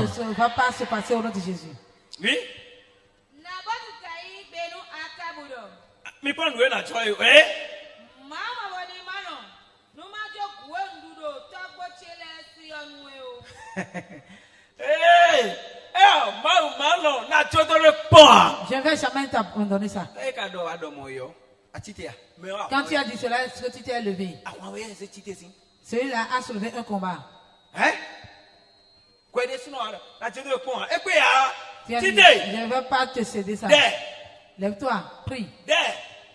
ne va pas se passer au nom de Jésus. Oui. Mais pas nous la joie, eh? Je ne vais jamais t'abandonner ça. Quand tu as dit cela, est-ce que tu t'es levé? Celui-là a soulevé un combat. Hein? Tu as dit, je ne vais pas te céder ça. Lève-toi, prie.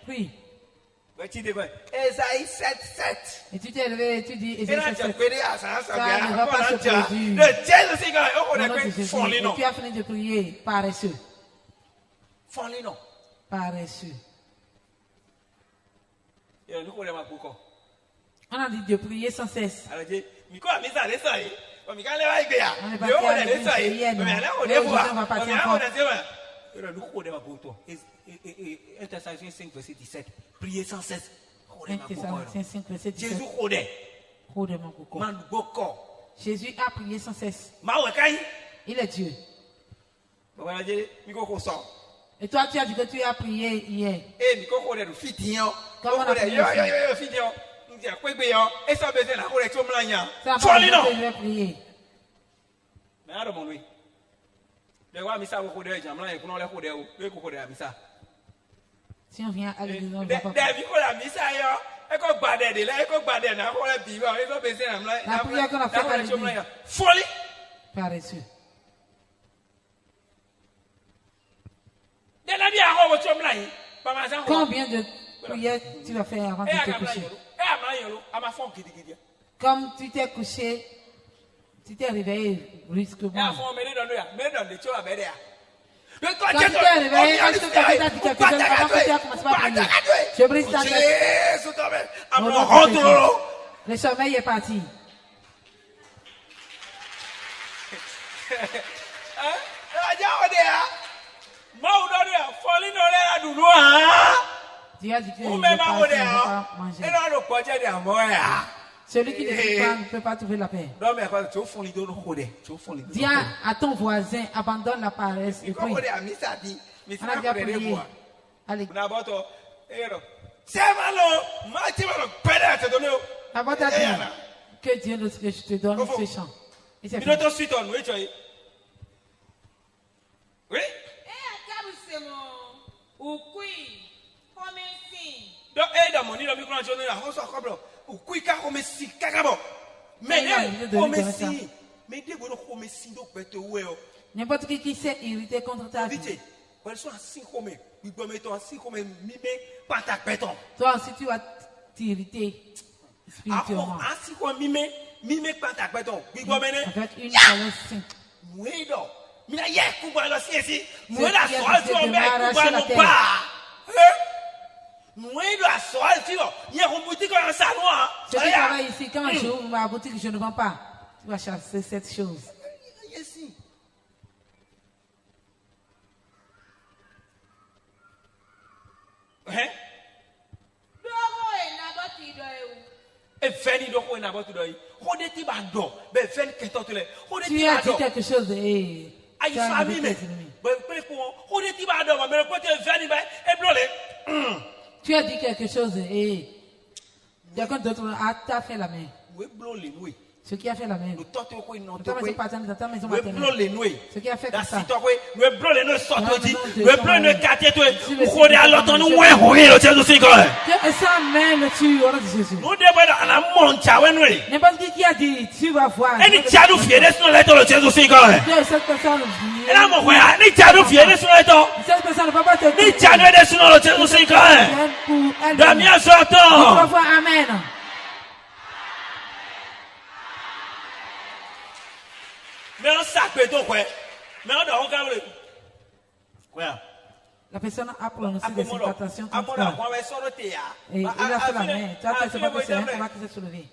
Prie. Esaïe 7:7. Et tu t'es levé et tu dis Esaïe 7:7. Ça ne va pas se produire. Et tu as fini de prier, paresseux. Paresseux. On a dit de prier sans cesse. On est parti on va partir encore. 1 Thessaloniciens 5, verset 17. Priez sans cesse. 1 Thessaloniciens 5, verset 17. Jésus a prié sans cesse. Il est Dieu. Et toi, tu as dit que tu as prié hier. Comment on a prié ça? Ça n'a pas besoin que je vais prier. Si on vient à l'église, on ne va pas prier. La prière qu'on a faite à l'église. Folie. Paresseux. Combien de prières tu vas faire avant de te coucher? Comme tu t'es couché, tu t'es réveillé brusquement. Quand tu t'es réveillé, est-ce que quelqu'un t'a dit quelque chose avant que tu as commencé à prier? Je brise ta tête. Le sommeil est parti. Dieu a dit que ne va pas manger. Celui qui ne prie pas ne peut pas trouver la paix. Dis à ton voisin, abandonne la paresse et prie. On a déjà prié. Allez. Avant de dire que Dieu te donne ce chant. Et c'est fini. Oui? N'importe qui s'est irrité contre ta vie. Toi aussi tu vas t'irriter spirituellement. Avec une colère sainte. Ceux qui travaillent ici, quand j'ouvre ma boutique, je ne vends pas. Tu vas chasser cette chose. Tu as dit quelque chose et tu as dit tes ennemis. Tu as dit quelque chose et quelqu'un d'autre t'a fait la main. Ce qui a fait la main. Ta maison paternelle, ta maison maternelle. Ce qui a fait comme ça. Que ça même le tue au nom de Jésus. N'importe qui a dit, tu vas voir. Que cette personne vit. Cette personne ne va pas te tuer. On va voir amen. La personne a prononcé des incantations contre toi. Et il a fait la main. Tu as fait pas que c'est un combat qui s'est soulevé.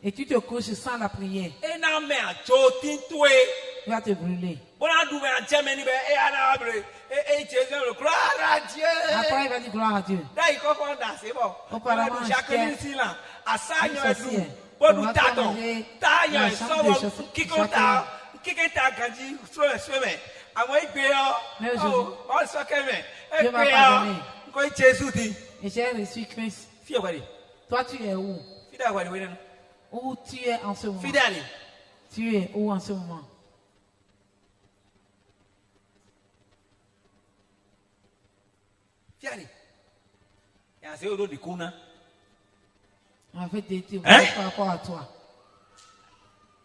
Et tu te couches sans la prière. Tu vas te brûler. Après, il va dire gloire à Dieu. Auparavant, j'étais une sorcière. Bon, nous t'attendons. T'as y a un sang qui compte à Gandhi, soit à moi, il oh, on soit quand même. Dieu m'a pardonné. Quoi, Jésus dit. Et j'ai reçu Christ. Fidèle. Toi, tu es où? Fidèle. Où tu es en ce moment? Fidèle. Tu es où en ce moment? Fidèle. Il y a un zéro de Kuna. En fait, tu par rapport à toi.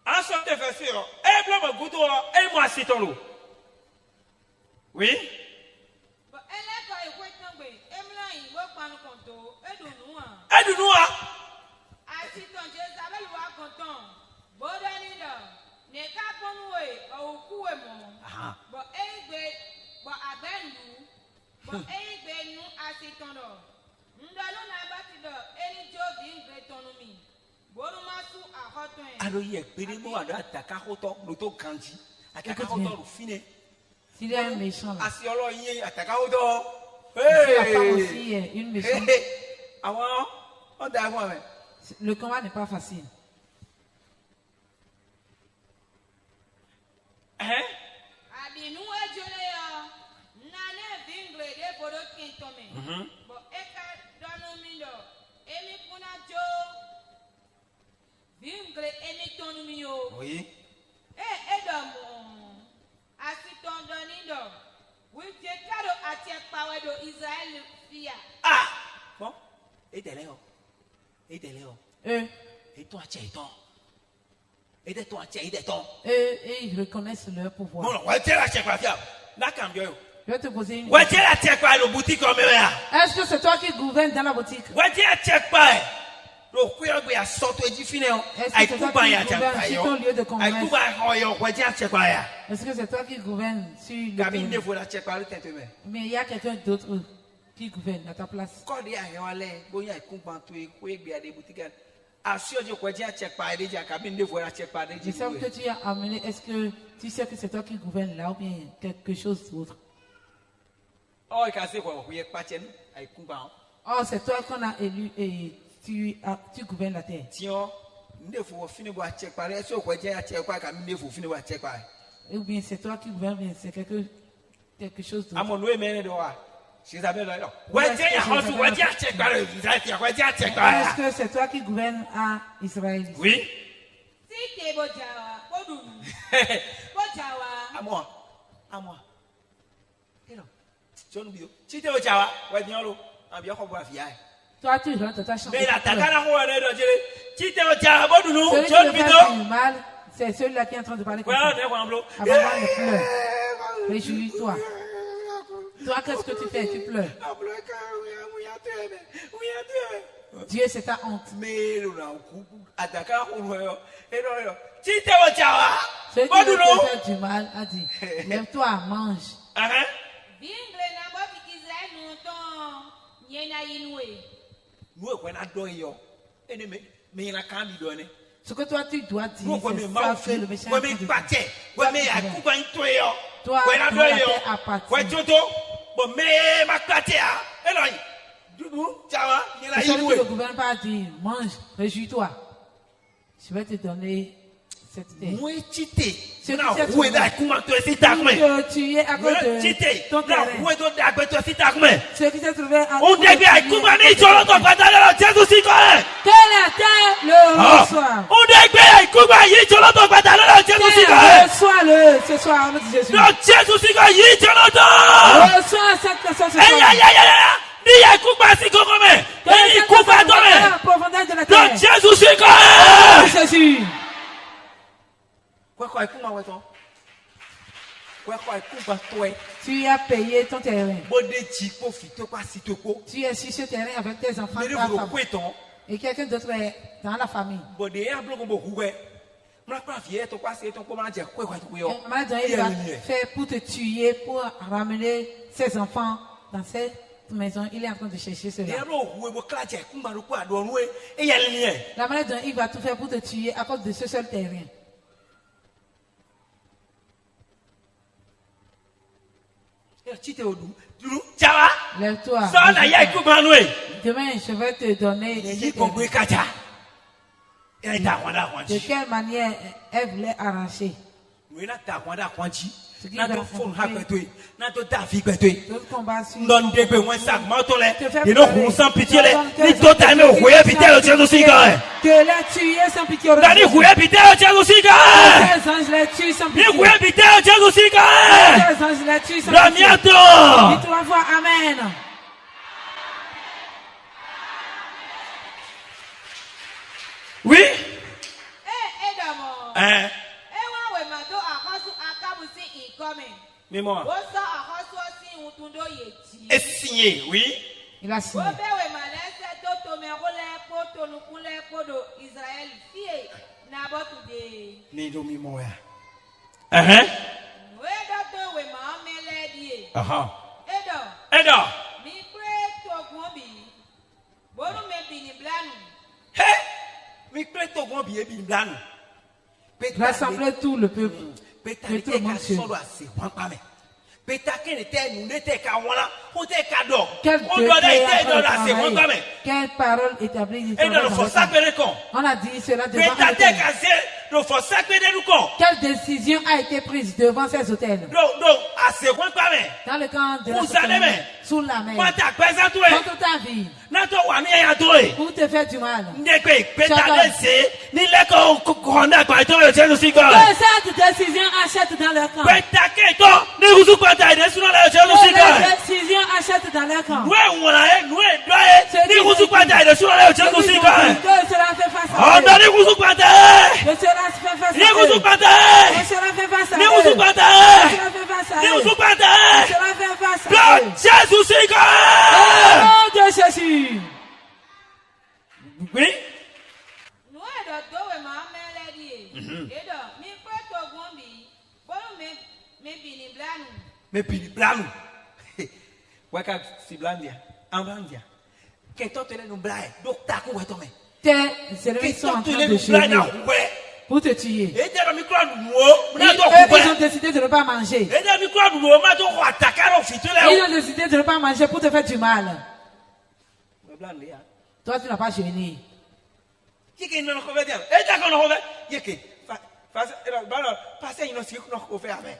En sorte de faire ça, et blanc, mon goût, et moi, c'est ton lot. Oui? Aide-nous, hein? Alors, il y a un peu de Takahoto, l'auto Kanji, à Takahoto, le finet. S'il y a un méchant là. Asiolo, il y a Takahoto. La femme aussi est une méchante. Le combat n'est pas facile. Hein? Oui. Ah! Bon, et t'es là. Et toi, tu es toi. Et toi, tu es toi. Et ils reconnaissent leur pouvoir. Bon, on va dire la chèque la fiable. Là, quand je vais te poser une question. On va dire la chèque la boutique comme ça. Est-ce que c'est toi qui gouvernes dans la boutique? On va dire la chèque pas. Le couillon qui a sorti du final. Est-ce que c'est toi qui gouvernes sur ton lieu de congrès? Est-ce que c'est toi qui gouvernes sur le terrain? Mais il y a quelqu'un d'autre qui gouverne à ta place. Je sais que tu as amené. Est-ce que tu sais que c'est toi qui gouvernes là ou bien quelque chose d'autre? Oh, c'est toi qu'on a élu et tu gouvernes la terre. Ou bien c'est toi qui gouvernes, bien c'est quelque chose d'autre. Est-ce que c'est toi qui gouvernes à Israël? Oui. À moi. Toi, tu rentres ta chambre. Mais la Celui qui veut faire du mal, c'est celui-là qui est en train de parler comme ça. Abandonne le pleurs. Réjouis-toi. Toi, qu'est-ce que tu fais? Tu pleures. Dieu, c'est ta honte. Celui qui veut te faire du mal a dit, lève-toi, mange. Ce que toi tu dois dire, c'est ça que le méchant a dit. Toi, tu dois la terre appartient. Celui qui ne gouverne pas dit, mange, réjouis-toi. Je vais te donner cette terre. Tu es à cause de ton terrain. Ceux qui s'est trouvé à cause de que la terre le reçoit. Reçois-le ce soir au nom de Jésus. Reçois cette personne ce soir. La profondeur de la terre. Jésus. Tu as payé ton terrain. Tu es sur ce terrain avec tes enfants, ta femme. Et quelqu'un d'autre est dans la famille. Maintenant, il va faire pour te tuer, pour ramener ses enfants dans cette maison. Il est en train de chercher cela. La manière dont il va tout faire pour te tuer à cause de ce seul terrain. Lève-toi. Demain, je vais te donner. De quelle manière elle voulait arracher. Ce qui va d'autres combats sur que la tuer sans pitié. Les anges la tuent sans pitié. Les anges la tuent sans pitié. Dis 3 fois Amen. Oui. Mais moi. Et signé, oui. Il a signé. Rassembler tout le peuple. Que tout le monde suive. Quelle parole établie. On a dit cela devant quelle décision a été prise devant ces hôtels? Dans le camp de la sous la mer. Contre ta vie. Pour te faire du mal. Que cette décision achète dans leur camp. Que cette décision achète dans leur camp. Que cela fait face à eux. Que cela fait face à eux. Que cela fait face à eux. Que cela fait face à eux. Que cela fait face à eux. Au nom de Jésus. Oui. Mais puis blâme. Waka si blandia, amblandia. Qu'est-ce que tu nous blagues? Donc t'as quoi toi mais? Tes services sont en train de gérer pour te tuer. Ils ont décidé de ne pas manger. Ils ont décidé de ne pas manger pour te faire du mal. Toi, tu n'as pas jeûné.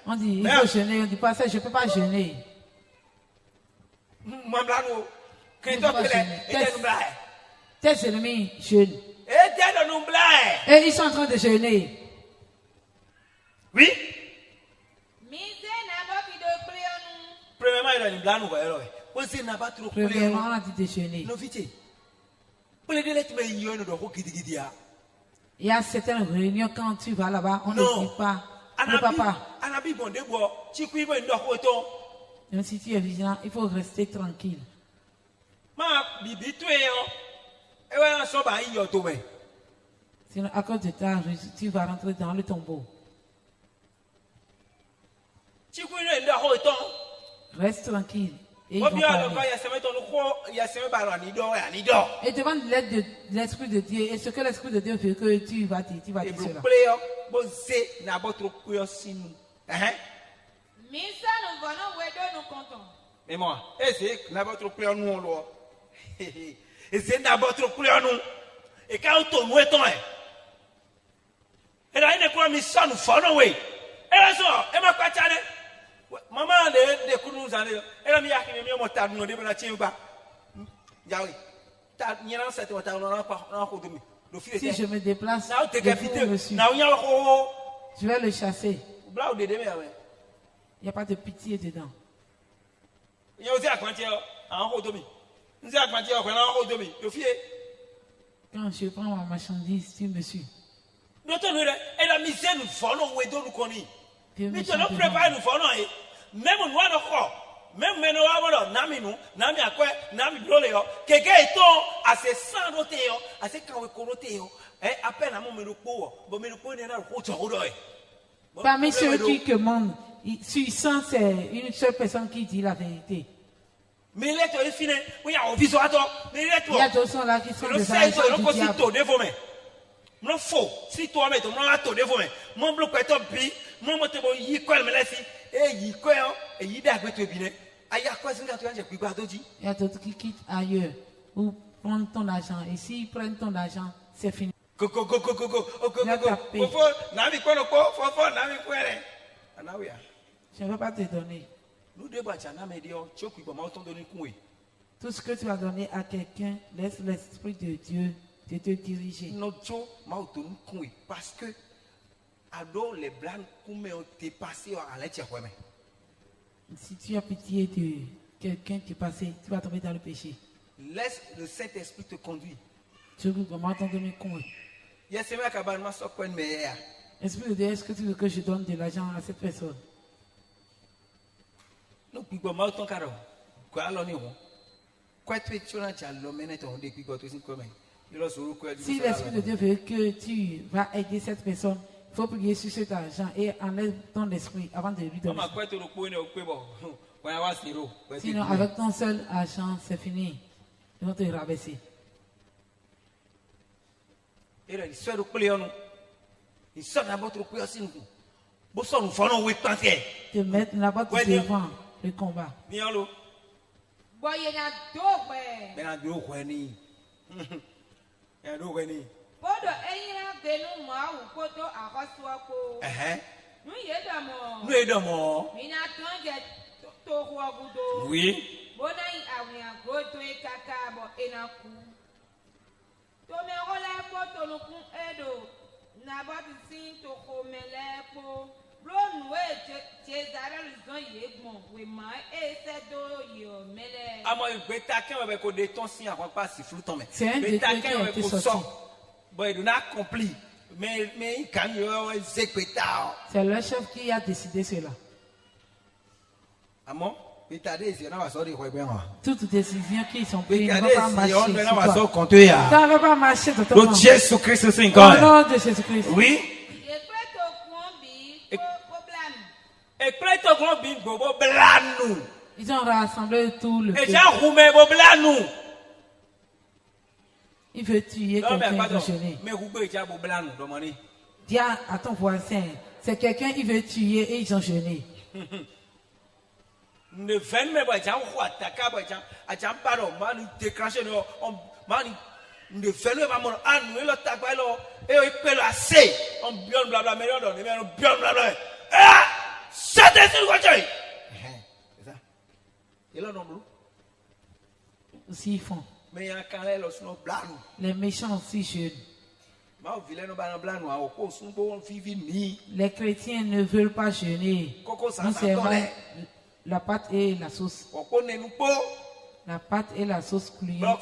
On dit, il faut jeûner. On dit pas ça, je ne peux pas jeûner. Tes ennemis jeûnent. Et ils sont en train de jeûner. Oui. Premièrement, on a dit de jeûner. Il y a certaines réunions quand tu vas là-bas, on ne dit pas. Le papa. Donc si tu es vigilant, il faut rester tranquille. Sinon, à cause de ta tu vas rentrer dans le tombeau. Reste tranquille. Et ils vont parler. Et demande l'aide de l'Esprit de Dieu. Et ce que l'Esprit de Dieu veut que tu vas dire cela. Mais moi, c'est n'importe quoi nous et c'est n'importe quoi nous. Et quand on tourne, et là, il est quoi, mais ça nous fait, non, oui. Et là, ça, et ma quoi, maman, les coups nous en est. Et là, il y a qui me met mon tas, nous, on a tiré pas. Yaoui, t'as n'y a pas, on n'a pas, si je me déplace, je vais le chasser. Il n'y a pas de pitié dedans. Quand je prends ma marchandise, tu me suis. Parmi ceux qui commandent, tu sens c'est une seule personne qui dit la vérité. Il y a d'autres sont là qui sont des agents du diable. Non faux si toi mais toi to de fome mon bloc eto bi mon moto bo yi ko me lesi e yi ko e yi da gbe to bi ne aya ko singa to anje gbigba to ji. Il y a d'autres qui quittent ailleurs ou prennent ton argent et s'ils prennent ton argent c'est fini. Coco. Je ne vais pas te donner. Tout ce que tu as donné à quelqu'un, laisse l'Esprit de Dieu de te diriger. Parce que les blancs ont dépassé à l'intérieur. Si tu as pitié de quelqu'un qui est passé, tu vas tomber dans le péché. Laisse le Saint-Esprit te conduire. Esprit de Dieu, est-ce que tu veux que je donne de l'argent à cette personne? Si l'Esprit de Dieu veut que tu vas aider cette personne, il faut prier sur cet argent et enlève ton esprit avant de lui donner. Sinon, avec ton seul argent, c'est fini. Ils vont te rabaisser. Te mettre là-bas devant le combat. Oui. C'est un décret qui a été sorti. C'est le chef qui a décidé cela. Toutes décisions qui sont prises ne vont pas marcher. Ça ne va pas marcher totalement. Jésus-Christ, Au nom de Jésus-Christ. Oui. Ils ont rassemblé tout le peuple. Il veut tuer quelqu'un de jeûner. Dis à ton voisin, c'est quelqu'un qui veut tuer et ils ont jeûné. Aussi ils font. Les méchants aussi jeûnent. Les chrétiens ne veulent pas jeûner. Nous servons la pâte et la sauce. La pâte et la sauce couillante.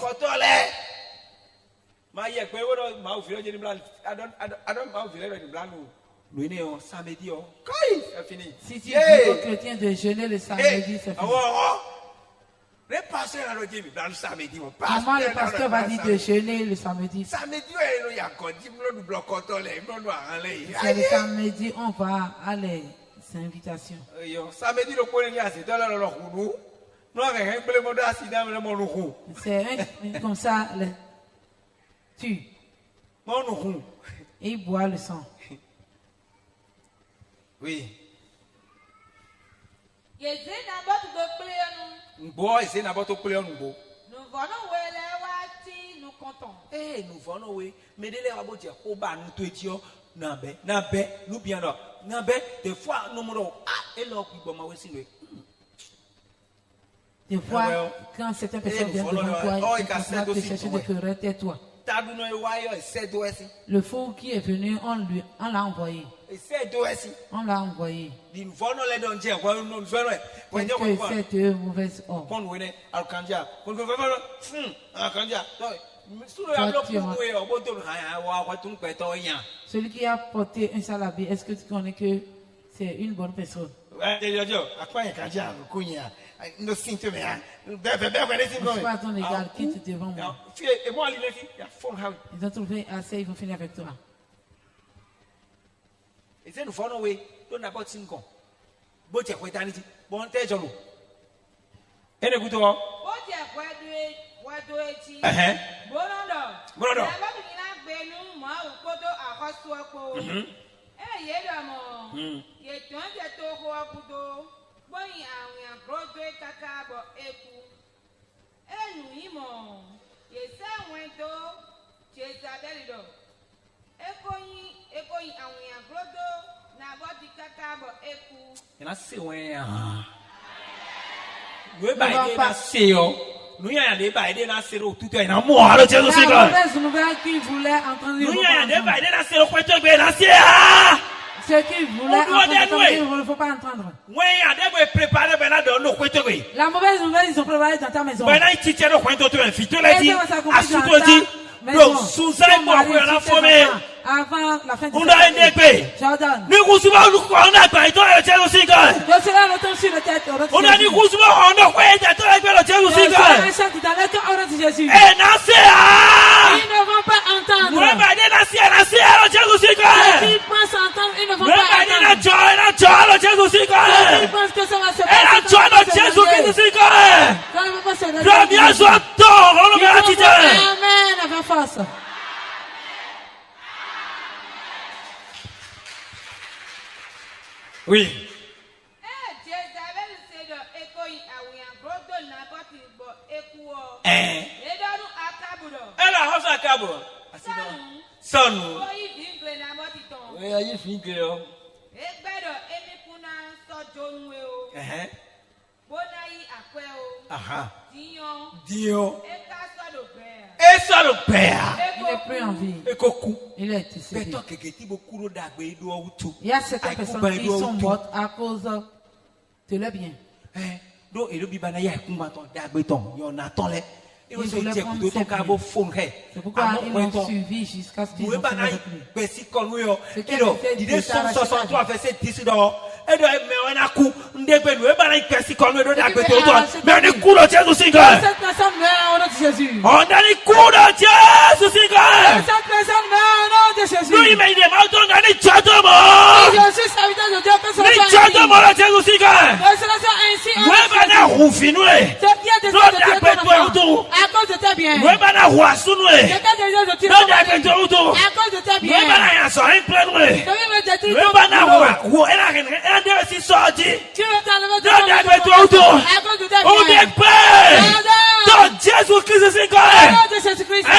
Si tu dis aux chrétiens de jeûner le samedi, c'est fini. Comment le pasteur va dire de jeûner le samedi? C'est le samedi, on va à les invitations. C'est comme ça, tu. Et il boit le sang. Oui. Nous comptons. Eh, nous venons, oui. Mais dès les rabots, nous te nous bien là. Des fois, nous mourons. Ah, et là, des fois, quand certaines personnes viennent devant toi, ils commencent à te chercher de querelle, tais-toi. Le fou qui est venu, on l'a envoyé. On l'a envoyé. Parce que c'est de mauvaises ordres. Celui qui a porté un salabé, est-ce que tu connais que c'est une bonne personne? Ne signe rien. C'est pas ton égal qui te devant moi. Ils ont trouvé assez, ils vont finir avec toi. Et c'est nous faisons oui, on n'a pas de signe. Bon, tu as quoi t'as dit? Bon, t'es jaloux. Et le couteau. Il a c'est ouais. Nous pas c'est yo. Nous y a des bails dans c'est tout est dans moi le Jésus c'est quoi. Mauvaise nouvelle qui voulait entendre. Nous y a des bails dans c'est le quoi tu veux dans c'est. Ce qui voulait entendre, il ne faut pas entendre. Ouais, il y a des bails préparés ben là dans le quoi tu veux. La mauvaise nouvelle ils sont préparés dans ta maison. Ben là il tient le quoi tu veux. Tu l'as dit. À tout dit. Donc sous ça moi pour la former. Avant la fin du on a un épée. Jordan. Nous souvent nous on a pas été le Jésus c'est quoi. Je serai le temps sur la tête. On a dit souvent on a pas été le Jésus c'est quoi. Jésus. Eh Nassia. Ils ne vont pas entendre. Ouais, ben Nassia le Jésus c'est quoi. Ils pensent entendre, ils ne vont pas entendre. Le Jésus c'est quoi. Ils pensent que ça va se passer. Le Jésus c'est quoi. Ça ne va pas se passer. Bien j'entends, on le met à titre. Amen, avec force. Oui. Elle a haussé à cabo. Son. Oui, il est fini. Dio. Et ça le père. Il n'est plus en vie. Il est ici. Il y a certaines personnes qui sont mortes à cause de leur bien. C'est pourquoi ils l'ont suivi jusqu'à ce qu'ils ont fini avec lui. À cause de tes biens. À cause de tes biens. Tu veux t'enlever de Jésus-Christ, c'est quoi? De Jésus-Christ. Cette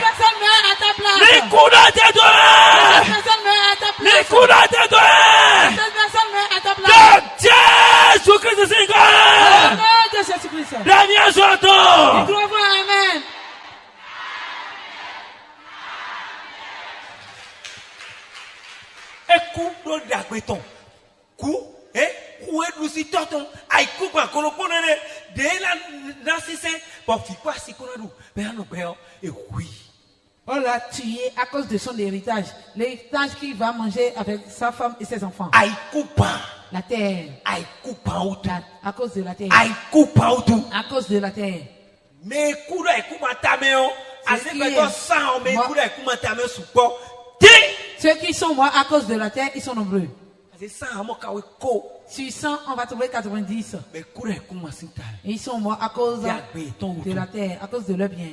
personne meurt à ta place. Cette personne meurt à ta place. Cette personne meurt à ta place. Jésus-Christ, c'est quoi? De Jésus-Christ. Damien j'entends. Il doit voir amen. Coup do dagbeton. Coup coup nous si tonton ai coup pa kolopone de la nassise pour fi quoi si konadu ben no ben et oui. On l'a tué à cause de son héritage. L'héritage qu'il va manger avec sa femme et ses enfants. Ai coupa. La terre. Ai coupa auto. À cause de la terre. Ai coupa auto. À cause de la terre. Mais coup ai coupa tameo. Assez que toi sans mais coup ai coupa tameo support. Ceux qui sont morts à cause de la terre, ils sont nombreux. C'est ça Sur 100, on va trouver 90. Mais ils sont morts à cause de la terre, à cause de leur bien.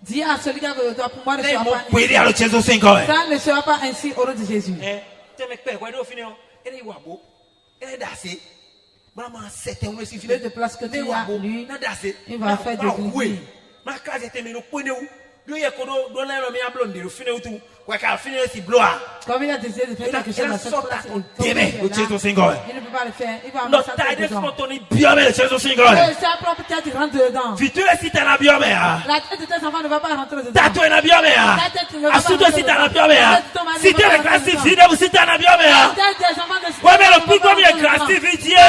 Dis à celui qui a pour moi ne sera pas ainsi. Ça ne sera pas ainsi au nom de Jésus. Le de place que tu as, lui, il va faire des gris. Comme il a décidé de faire quelque chose à cette place, il ne peut pas le faire. Il va amener sa tête dedans. Sa propre tête rentre dedans. La tête de tes enfants ne va pas rentrer dedans. Ta tête ne va pas rentrer dedans. Si tu es classifié, si tu es un avion, mais le plus comme il est classifié, ta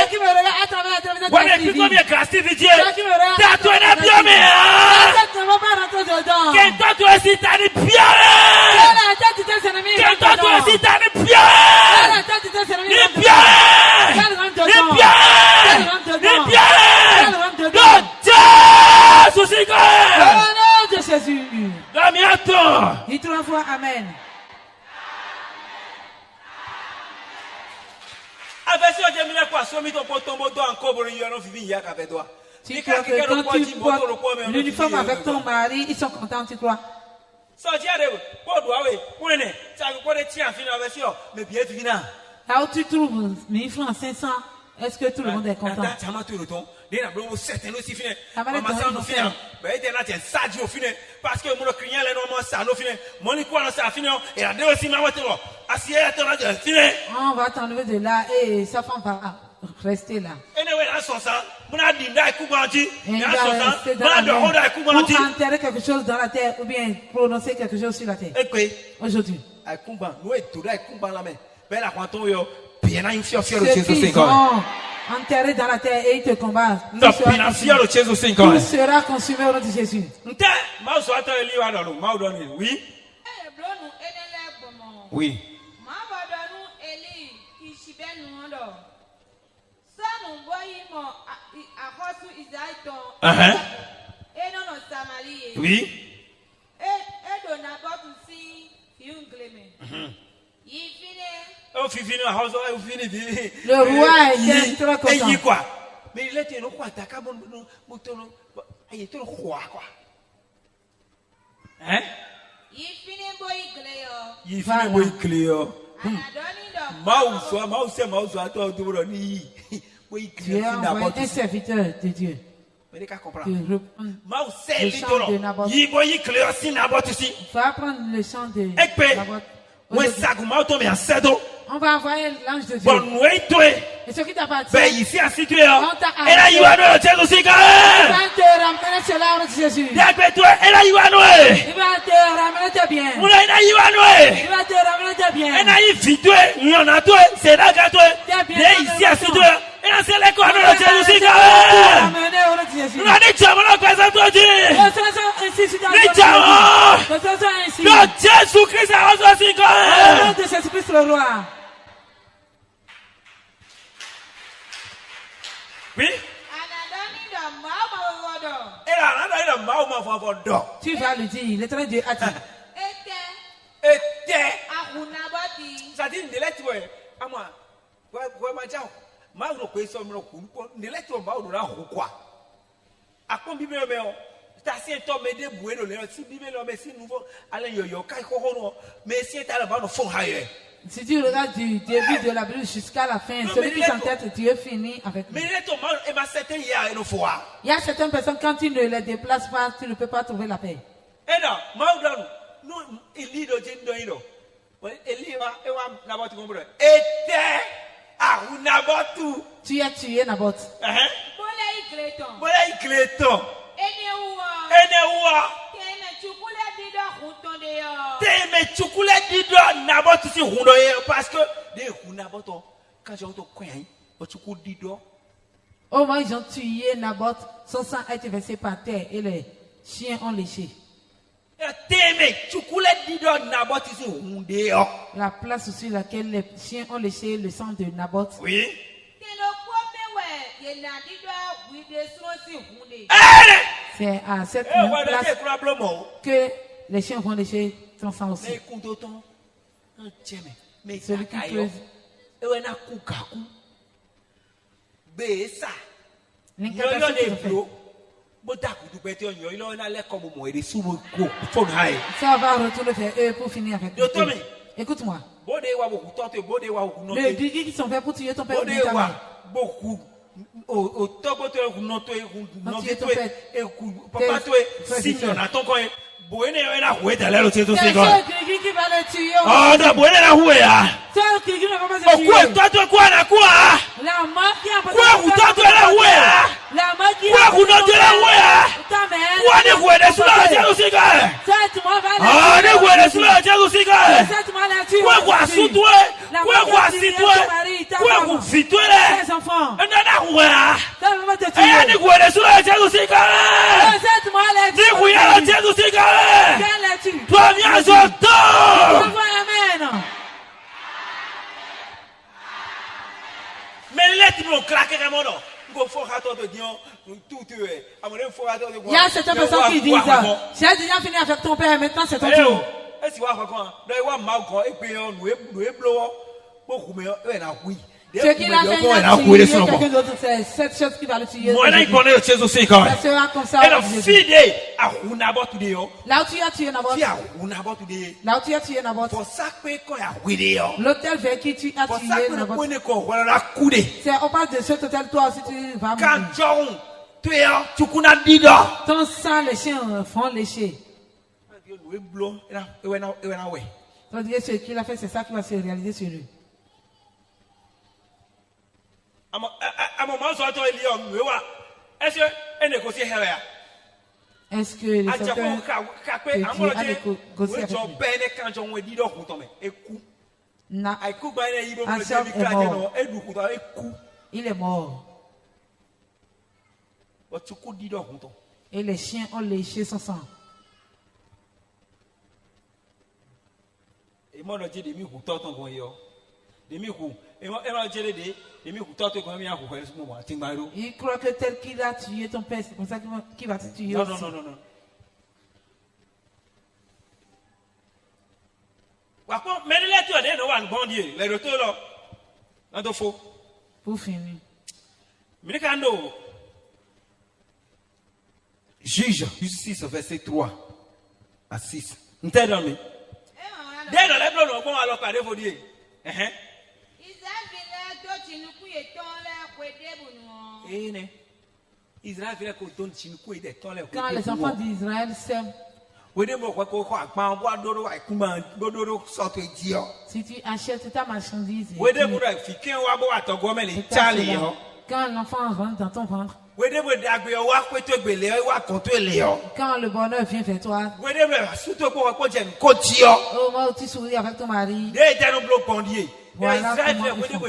tête ne va pas rentrer dedans. Toi, tu es si t'as des pieds. Toi, tu es si t'as des pieds. Les pieds. De Jésus. Dis trois fois amen. Tu crois que quand tu portes l'uniforme avec ton mari, ils sont contents, tu crois? Là où tu trouves 1000 francs, 500, est-ce que tout le monde est content? Dès la blonde, certains aussi finissent. Ah, mais Maman, ça, nous finissons. Ben, il y a là, ça, au final. Parce que mon client, les normes, ça, nous finissons. Mon école, ça, finit. Et la deux aussi, ma voiture. Assis, à ton âge, fini. On va t'enlever de là et sa femme va rester là. Et nous, là, son sang. Mon a dit, là, il pour enterrer quelque chose dans la terre ou bien prononcer quelque chose sur la terre. Aujourd'hui. Ceux qui sont enterrés dans la terre et ils te combattent. Tout sera consumé au nom de Jésus. Oui. Oui. Oui. Le roi était très content. Mais il était le roi, il était le roi, quoi. Hein? Il finit clair. Tu es un serviteur de Dieu. Mais Tu vas prendre le chant de Naboth. On va envoyer l'ange de Dieu. Et ce qui t'appartient, on t'a arrêté. Il va te ramener cela au nom de Jésus. Il va te ramener tes biens. Il va te ramener tes biens. Jésus-Christ le roi. Oui. Tu vas lui dire, le train de Dieu a dit. Ça dit, si tu regardes du début de la Bible jusqu'à la fin, celui qui s'entête, Dieu finit avec lui. Il y a certaines personnes, quand tu ne les déplaces pas, tu ne peux pas trouver la paix. Tu as tué Naboth. Parce que au moins ils ont tué Naboth, son sang a été versé par terre et les chiens ont léché. La place sur laquelle les chiens ont léché le sang de Naboth. Oui. C'est à cette place que les chiens vont lécher son sang aussi. Celui qui creuse. L'incantation qu'ils ont fait. Ça va retourner faire eux pour finir avec eux. Écoute-moi. Les digues qui sont faits pour tuer ton père ou ta mère. Il y a certaines personnes qui disent, j'ai déjà fini avec ton père, maintenant c'est ton tour. Ce qu'il a fait, il a tué quelqu'un d'autre, c'est cette chose qui va le tuer. Moi, il connaît le Jésus aussi quand même. Ça sera comme ça. Et le fidèle à Unabot today. Là où tu as tué Naboth. Fi à Unabot today. Là où tu as tué Naboth. Pour ça que quand il y a vidéo. L'hôtel vers qui tu as Pour tué ça que le Naboth. point de quoi, voilà la coudée. C'est on parle de cet hôtel, toi aussi tu vas Quand mourir. John, tu es un, tu connais dit là. Ton sang, les chiens font lécher. C'est-à-dire ce qu'il a fait, c'est ça qui va se réaliser sur lui. À un moment, est-ce que négocier Est-ce que les négocier il est mort. Et les chiens ont léché son sang. Il croit que tel qu'il a tué ton père, c'est pour ça qu'il va te tuer aussi. Non. Mais là, tu as des noms, bon Dieu, les retours là. Non, il faut. Pour finir. Mais quand nous, Juge 6, verset 3 à 6. Nous t'aidons, mais. Dès dans les blancs, on va alors parler, vous dire. Quand les enfants d'Israël s'aiment, si tu achètes ta marchandise, quand l'enfant rentre dans ton ventre, quand le bonheur vient vers toi, au moment où tu souris avec ton mari, voilà comment il faut.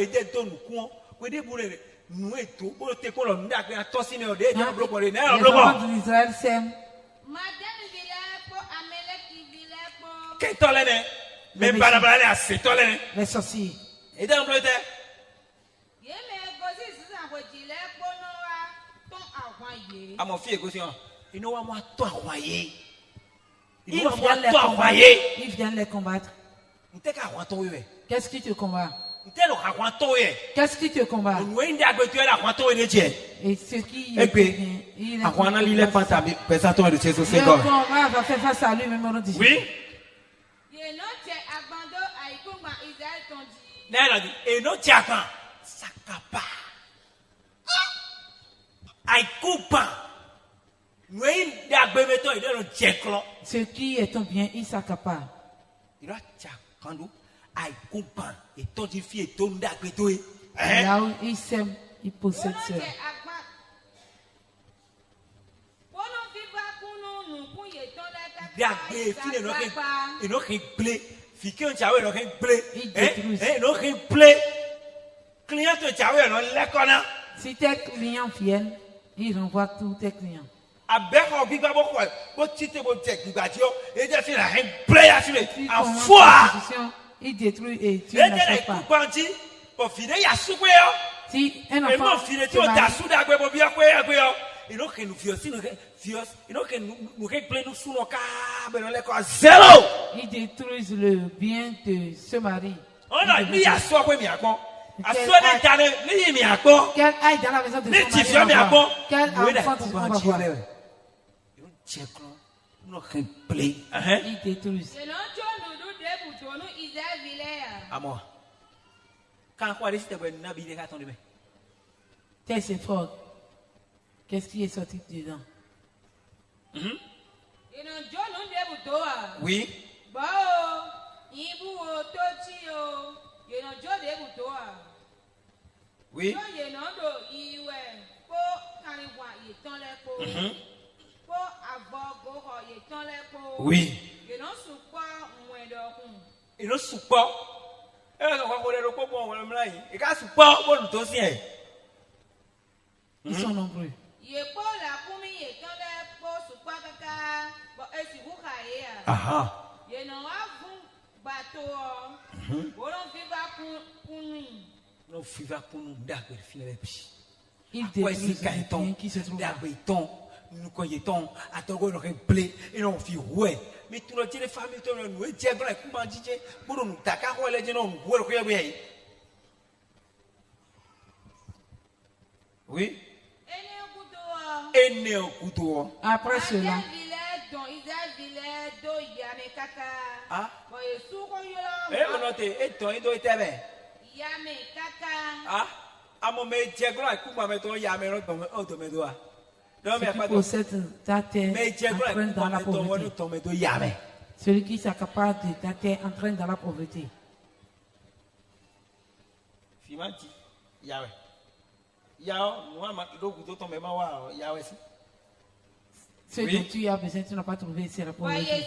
Les enfants d'Israël s'aiment. Les sorciers. À mon fils, il nous a tout envoyé. Ils viennent les combattre. Qu'est-ce qui te combat? Qu'est-ce qui te combat? Et ce qui est bien, le combat va faire face à lui même au nom de Jésus. Oui. Et non, Tiakan, ça capa. Aïe, coupa. Ce qui est ton bien, il s'accapare. Là où il s'aime, il possède cela. Si tes clients viennent, ils renvoient tous tes clients. Il détruit et tu n'achètes pas. Si un enfant se il détruit le bien de ce mari. Quel aille dans la maison de son mari. Quel enfant tu vas voir. Il détruit. Tes efforts. Qu'est-ce qui est sorti dedans? Oui. Oui. Oui. Il ne support. Ils sont nombreux. Aha. Il détruit les biens qui se trouvent là. Nous croyons à ton replay et on fit ouais. Mais tout le temps les familles nous est diable comment dire pour nous d'accord les gens nous ouais. Oui. Et après cela, ah, et on note, et ton ido était bien. Ah, à mon métier, gloire, coupe ma méthode, yamé, on me doit. Non, mais pas de ta terre métier, gloire, dans la pauvreté. Celui qui s'accapare de ta terre entraîne dans la pauvreté. Fimanti, Yahweh. Yahweh, moi, ma dogo, ton mémoire, Yahweh. Ce dont tu as besoin, tu n'as pas trouvé, c'est la pauvreté.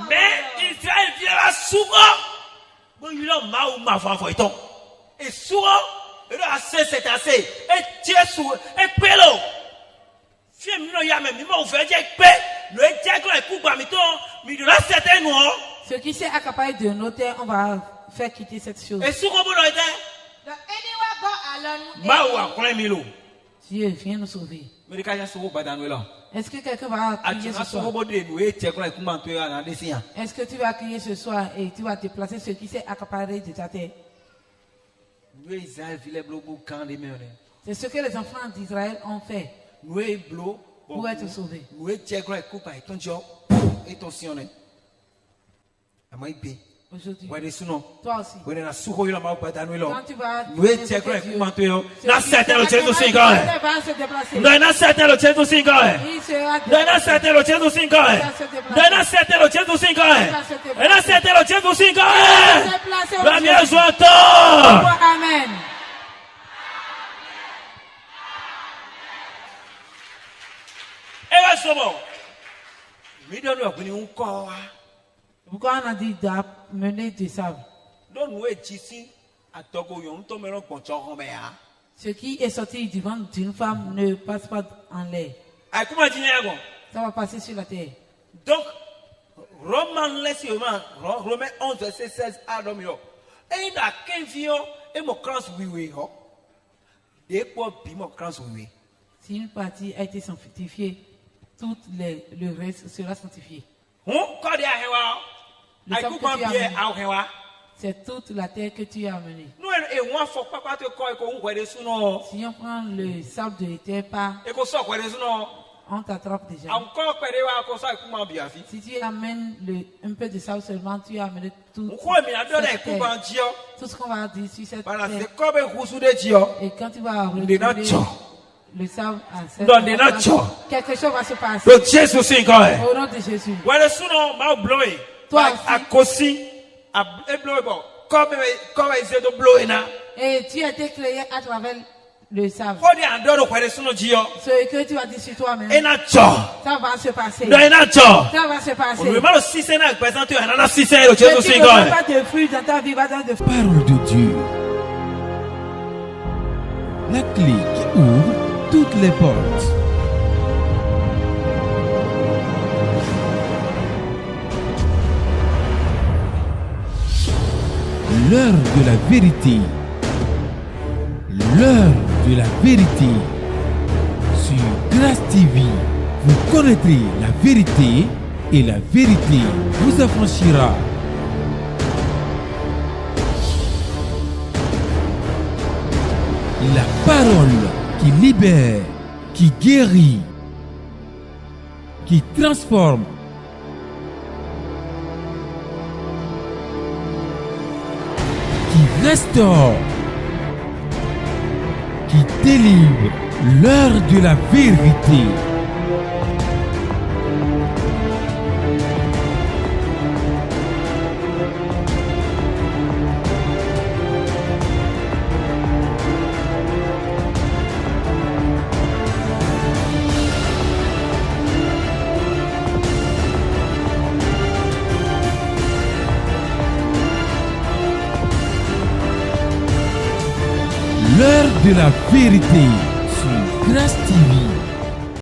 Mais Israël vient souvent. Bon, il a ma ou ma femme, faut et souvent, il a assez, c'est assez. Et tu es sous, et pélo. Fiem, non, il y a même, il m'a ouvert, il le diable est coupé, mais il a certains noirs. Ce qui s'est accaparé de nos terres, on va faire quitter cette chose. Et souvent, bon, il est. Ma ou a plein milo. Dieu, viens nous sauver. Mais quand il y a souvent, est-ce que quelqu'un va crier ce soir? Est-ce que tu vas crier ce soir et tu vas te placer ce qui s'est accaparé de ta terre? C'est ce que les enfants d'Israël ont fait pour être sauvés. Aujourd'hui, toi aussi, quand tu vas Amen. Pourquoi on a dit d'amener du sable? Ce qui est sorti du ventre d'une femme ne passe pas en l'air. Ça va passer sur la terre. Donc, Romains 11, verset 16 à l'homme. Et il a 15 ans, et mon crans, oui. Et pour mon crans, oui. Si une partie a été sanctifiée, tout le reste sera sanctifié. C'est toute la terre que tu as amenée. Si on prend le sable de terre pas, on t'attrape déjà. Si tu amènes un peu de sable seulement, tu as amené tout ce qu'on va dire sur cette terre. Et quand tu vas retirer le sable à cette terre, quelque chose va se passer. Au nom de Jésus. Toi aussi. Et tu as été créé à travers le sable. Ce que tu as dit sur toi-même, ça va se passer. Ça va se passer. Tu ne veux pas de fruits dans ta vie, va dans de fruits. Parole de Dieu. La clé qui ouvre toutes les portes. L'heure de la vérité. L'heure de la vérité. Sur Grâce TV, vous connaîtrez la vérité et la vérité vous affranchira. La parole qui libère, qui guérit, qui transforme. Qui restaure, qui délivre, l'heure de la vérité. L'heure de la vérité sur Grâce TV.